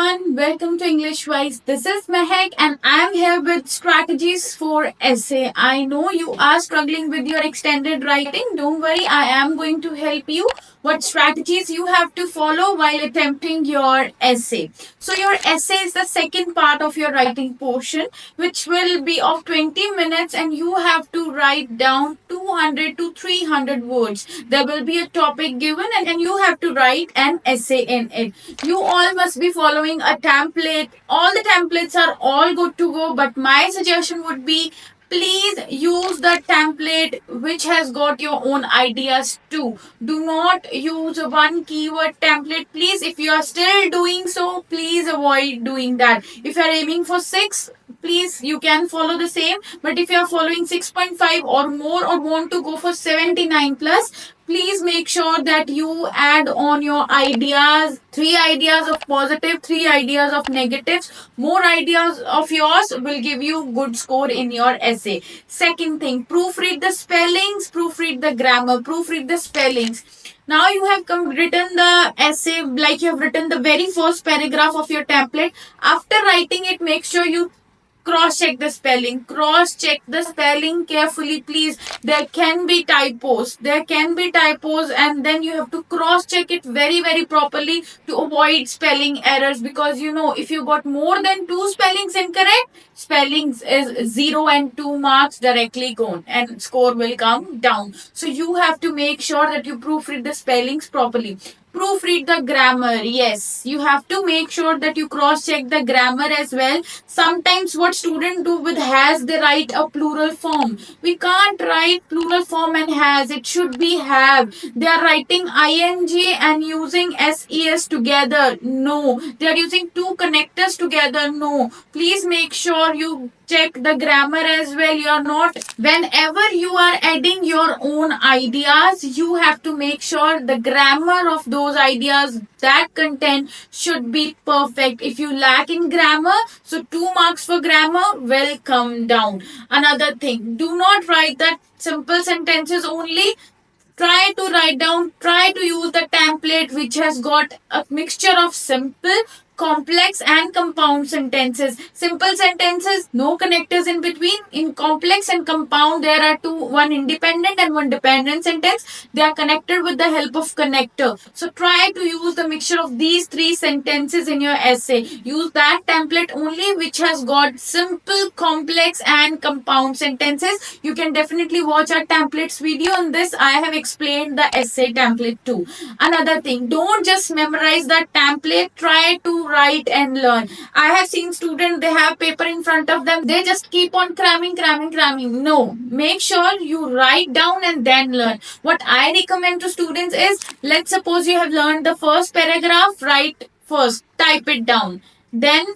everyone, welcome to English Wise. This is Mehak and I am here with strategies for essay. I know you are struggling with your extended writing. Don't worry, I am going to help you what strategies you have to follow while attempting your essay. So your essay is the second part of your writing portion which will be of 20 minutes and you have to write down 200 to 300 words. There will be a topic given and you have to write an essay in it. You all must be following a template. All the templates are all good to go, but my suggestion would be please use the template which has got your own ideas too. Do not use one keyword template. Please, if you are still doing so, please avoid doing that. If you are aiming for 6, please you can follow the same, but if you are following 6.5 or more or want to go for 79 plus, please make sure that you add on your ideas, 3 ideas of positive, 3 ideas of negatives. More ideas of yours will give you good score in your essay. Second thing, proofread the spellings, proofread the grammar, proofread the spellings. Now you have written the essay, like you have written the very first paragraph of your template. After writing it, make sure you cross check the spelling. Cross check the spelling carefully, please. There can be typos, and then you have to cross check it very properly to avoid spelling errors, because if you got more than 2 spellings incorrect, spellings is 0 and 2 marks directly gone and score will come down. So you have to make sure that you proofread the spellings properly. Proofread the grammar. Yes, you have to make sure that you cross check the grammar as well. Sometimes what students do with has, they write a plural form. We can't write plural form and has. It should be have. They are writing ing and using ses together. No. They are using 2 connectors together. No. Please make sure you check the grammar as well. You are not, whenever you are adding your own ideas, you have to make sure the grammar of those ideas, that content should be perfect. If you lack in grammar, so 2 marks for grammar will come down. Another thing, do not write that simple sentences only. Try to use the template which has got a mixture of simple, complex and compound sentences. Simple sentences, no connectors in between. In complex and compound, there are one independent and one dependent sentence. They are connected with the help of connector. So try to use the mixture of these 3 sentences in your essay. Use that template only which has got simple, complex and compound sentences. You can definitely watch our templates video. On this, I have explained the essay template too. Another thing, don't just memorize the template. Try to write and learn. I have seen students, they have paper in front of them, they just keep on cramming. No, make sure you write down and then learn. What I recommend to students is, let's suppose you have learned the first paragraph, write first, type it down, then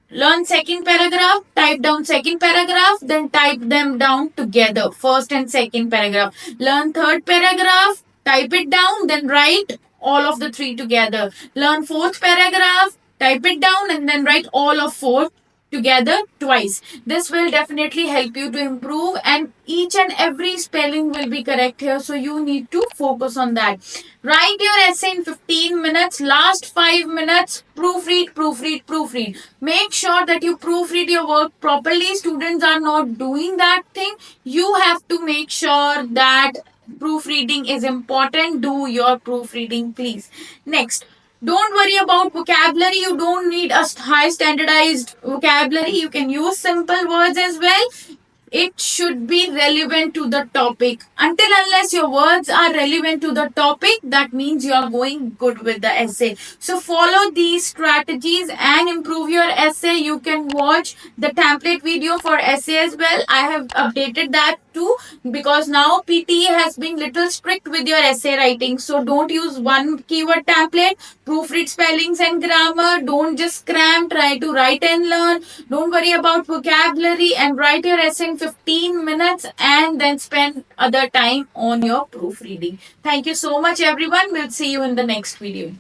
learn second paragraph, type down second paragraph, then type them down together, first and second paragraph. Learn third paragraph, type it down, then write all of the 3 together. Learn fourth paragraph, type it down, and then write all of 4 together twice. This will definitely help you to improve, and each and every spelling will be correct here, so you need to focus on that. Write your essay in 15 minutes. Last 5 minutes, proofread. Make sure that you proofread your work properly. Students are not doing that thing. You have to make sure that proofreading is important. Do your proofreading, please. Next, don't worry about vocabulary. You don't need a high standardized vocabulary. You can use simple words as well. It should be relevant to the topic. Until unless your words are relevant to the topic, that means you are going good with the essay. So follow these strategies and improve your essay. You can watch the template video for essay as well. I have updated that too, because now PTE has been little strict with your essay writing. So don't use one keyword template. Proofread spellings and grammar. Don't just cram. Try to write and learn. Don't worry about vocabulary, and write your essay in 15 minutes and then spend other time on your proofreading. Thank you so much everyone. We'll see you in the next video.